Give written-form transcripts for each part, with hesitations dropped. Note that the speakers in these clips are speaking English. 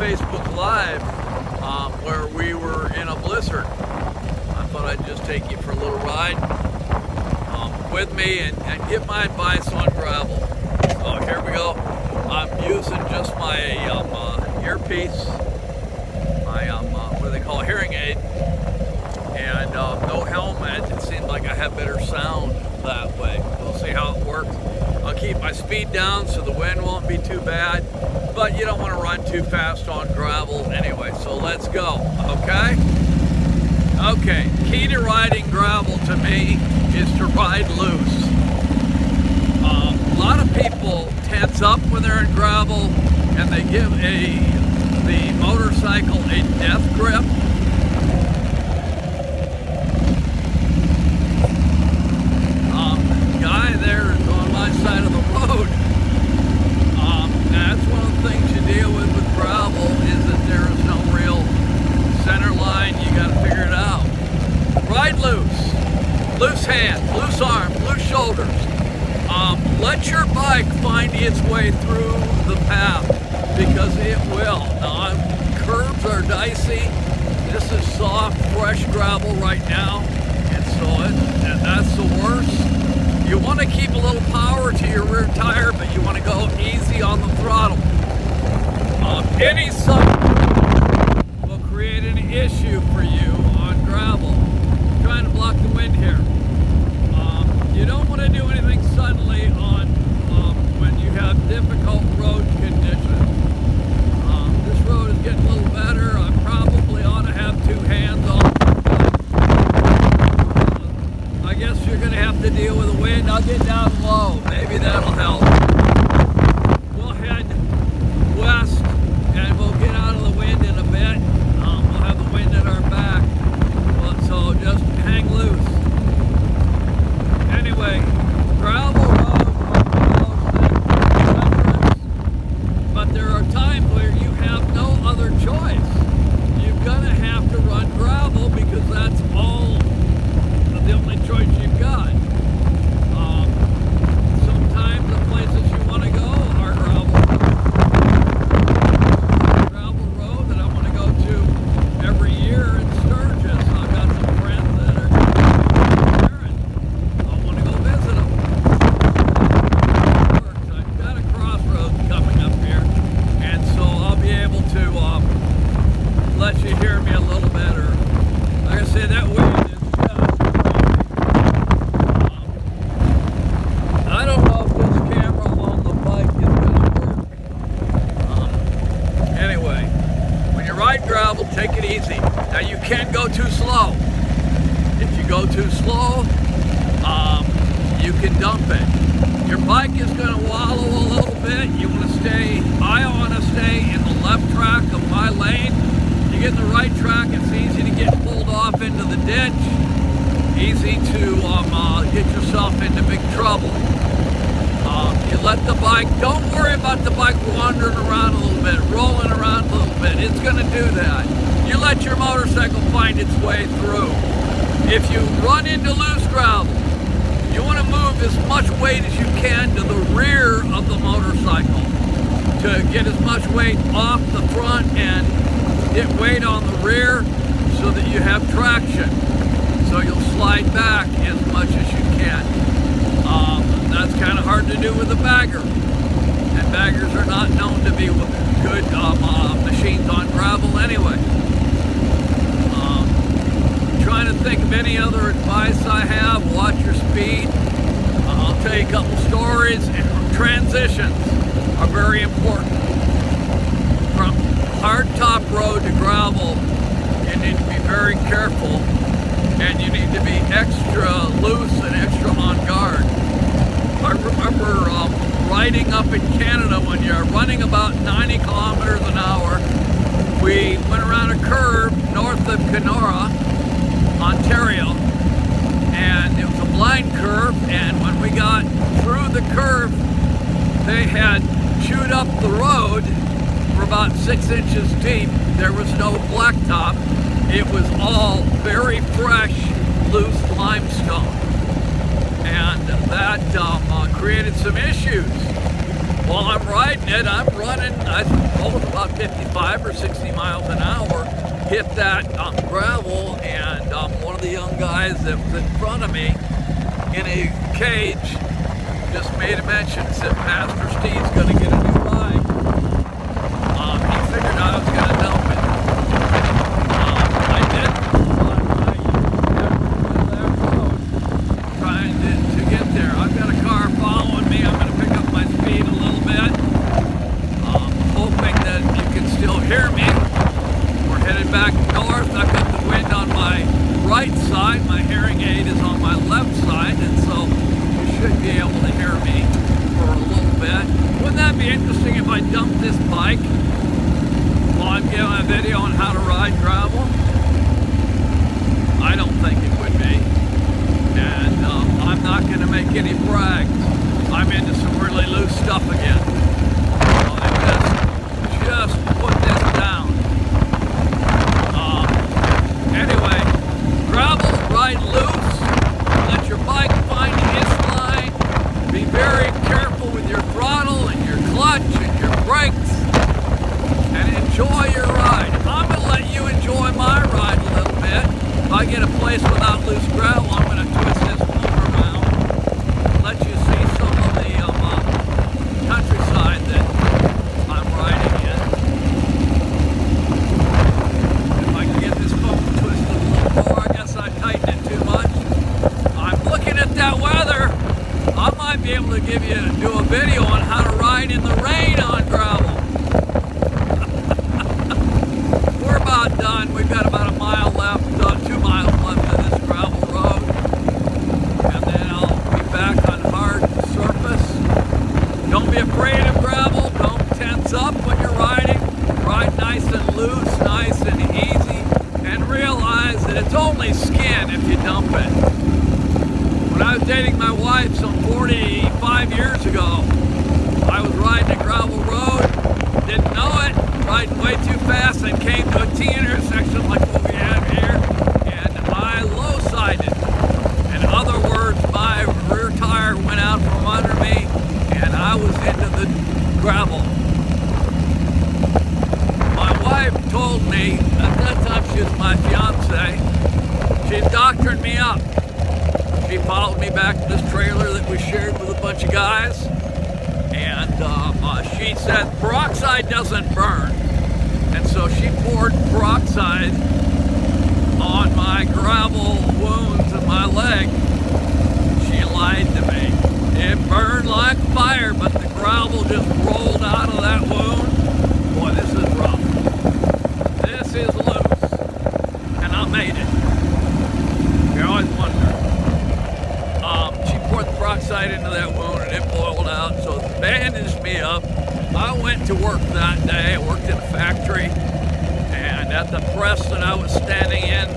Facebook Live where we were in a blizzard. I thought I'd just take you for a little ride with me and give my advice on gravel. So here we go. I'm using just my earpiece, my what do they call, hearing aid, and no helmet. It seems like I have better sound that way. We'll see how it works. I'll keep my speed down so the wind won't be too bad, but you don't want to run too fast on gravel anyway. So let's go, okay? Okay, key to riding gravel to me is to ride loose. A lot of people tense up when they're in gravel and they give the motorcycle a death grip. Guy there is on my side of the road. That's one of the things you deal with gravel, is that there is no real center line. You got to figure it out. Ride loose. Loose hands, loose arms, loose shoulders. Let your bike find its way through the path, because it will. Now, curbs are dicey. This is soft, fresh gravel right now, and that's the worst. You want to keep a little power to your rear tire, but you want to go easy on the throttle. Any sudden will create an issue for you on gravel. I'm trying to block the wind here. You don't want to do anything suddenly on when you have difficult road conditions. This road is getting a little better. I probably ought to have two hands on. I guess you're going to have to deal with the wind. I'll get down low. Maybe that'll help. We'll head west and we'll get out of the wind in a bit. We'll have the wind at our back. So just hang loose. Anyway, gravel roads are but there are times where you have no other choice. You're going to have to run gravel because that's the only choice you've got. Sometimes the places you want to go are gravel road that I want to go to every year in Sturgis. I've got some friends that are there and I want to go visit them. I've got a crossroads coming up here, and so I'll be able to let you hear me a little better. Like I said, that wind is I don't know if this camera on the bike is going to work. Anyway, when you ride gravel, take it easy. Now, you can't go too slow. If you go too slow, you can dump it. Your bike is going to wallow a little bit. I want to stay in the left track of my lane. You get in the right track, it's easy to get pulled off into the ditch. Easy to get yourself into big trouble. You let the bike, don't worry about the bike wandering around a little bit, rolling around a little bit. It's going to do that. You let your motorcycle find its way through. If you run into loose gravel, you want to move as much weight as you can to the rear of the motorcycle to get as much weight off the front and get weight on the rear so that you have traction. So you'll slide back as much as you can. That's kind of hard to do with a bagger. And baggers are not known to be good machines on gravel anyway. Trying to think of any other advice I have. Watch your speed. I'll tell you a couple stories. And transitions are very important. From hard top road to gravel, you need to be very careful. And you need to be extra loose and extra on guard. I remember riding up in Canada one year, running about 90 kilometers an hour. We went around a curve north of Kenora, Ontario, and it was a blind curve, and when we got through the curve, they had chewed up the road for about 6 inches deep. There was no blacktop. It was all very fresh, loose limestone. And that created some issues. while I'm riding it, I'm running, I suppose about 55 or 60 miles an hour, hit that gravel, and one of the young guys that was in front of me in a cage just made a mention, said, Pastor Steve's going to get a new bike. He figured I was going to dump it. I did. Trying to get there. I've got a car following me. I'm going to pick up my speed a little bit. Hoping that you can still hear me. We're headed back north. I've got the wind on my right side. My hearing aid is on my left side, and so you should be able to hear me for a little bit. Wouldn't that be interesting if I dumped this bike while I'm giving a video on how to ride gravel? I don't think it would be. And I'm not going to make any brags. I'm into some really loose stuff again. So I just put this down. Anyway, gravel, ride loose. Let your bike find its line. Be very careful with your throttle and your clutch and your brakes. And enjoy your ride. I'm going to let you enjoy my ride a little bit. If I get a place without loose gravel, I'm going to twist this phone around. Let you see some of the countryside that I'm riding in. If I can get this phone twisted a little more, I guess I tightened it too much. I'm looking at that weather. I might be able to do a video on how to ride in the rain on gravel. We're about done. We've got about a mile left, 2 miles left of this gravel road. And then I'll be back on hard surface. Don't be afraid of gravel. Don't tense up when you're riding. Ride nice and loose, nice and easy. And realize that it's only skin if you dump it. When I was dating my wife some 45 years ago, I was riding a gravel road, didn't know it, riding way too fast, and came to a T intersection like what we have here, and I low-sided. In other words, my rear tire went out from under me, and I was into the gravel. My wife told me, at that time she was my fiance, she doctored me up. She followed me back to this trailer that we shared with a bunch of guys, and she said peroxide doesn't burn, and so she poured peroxide on my gravel wounds in my leg. She lied to me. It burned like fire, but the gravel just rolled out of that wound. Boy, this is rough. This is loose, and I made it. You always wonder. She poured the peroxide into that wound and it boiled out, so it bandaged me up. I went to work that day. I worked in a factory, and at the press that I was standing in,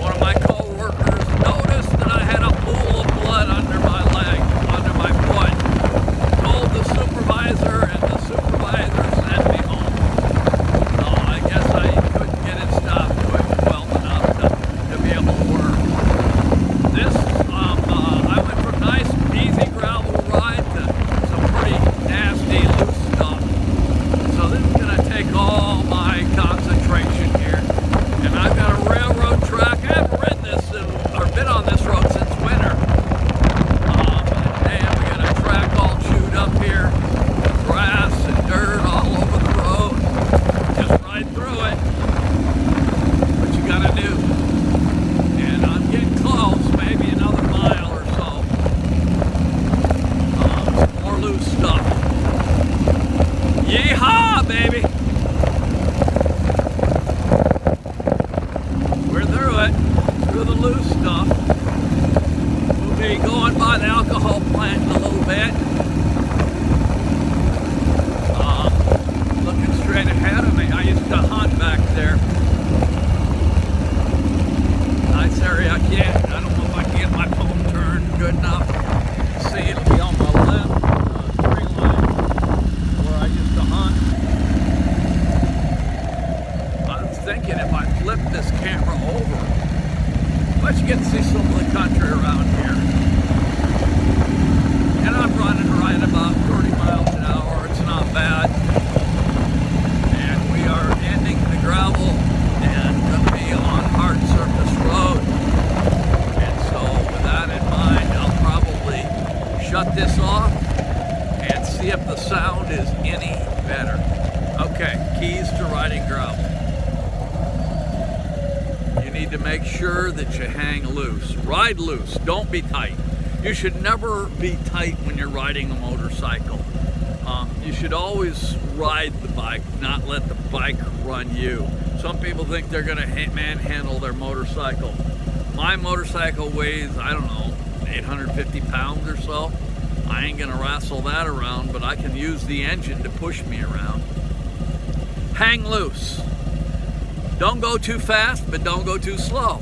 one of my co-workers noticed that I had a pool of blood under my leg, under my foot. Told the supervisor, and the supervisor sent me home. So I guess I couldn't get it stopped quick well enough to be able to work. This I went from nice, easy gravel ride to some pretty nasty, loose stuff. So this is going to take all my concentration here. And I've got a railroad track. I haven't ridden this or been on this road since winter. And we got a track all chewed up here. Grass and dirt all over the road. Just ride through it. What you got to do. And I'm getting close, maybe another mile or so. Some more loose stuff. Yeehaw, baby! We're through it, through the loose stuff. We'll be going by the alcohol plant in a little bit. Looking straight ahead of me. I used to hunt back there. Nice area. I don't know if I can get my phone turned good enough. See, it'll be on my left tree line where I used to hunt. sound is any better. Okay, keys to riding gravel. You need to make sure that you hang loose. Ride loose, don't be tight. You should never be tight when you're riding a motorcycle. You should always ride the bike, not let the bike run you. Some people think they're gonna manhandle their motorcycle. My motorcycle weighs, I don't know, 850 pounds or so. I ain't gonna wrestle that around, but I can use the engine to push me around. Hang loose. Don't go too fast, but don't go too slow.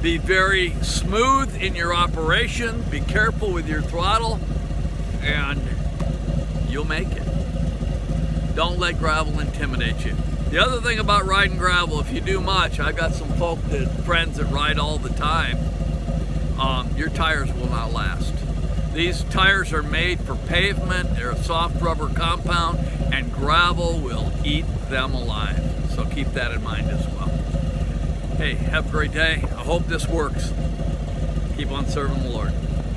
Be very smooth in your operation. Be careful with your throttle, and you'll make it. Don't let gravel intimidate you. The other thing about riding gravel, if you do much, I've got some friends that ride all the time, your tires will not last. These tires are made for pavement, they're a soft rubber compound, and gravel will eat them alive. So keep that in mind as well. Hey, have a great day. I hope this works. Keep on serving the Lord.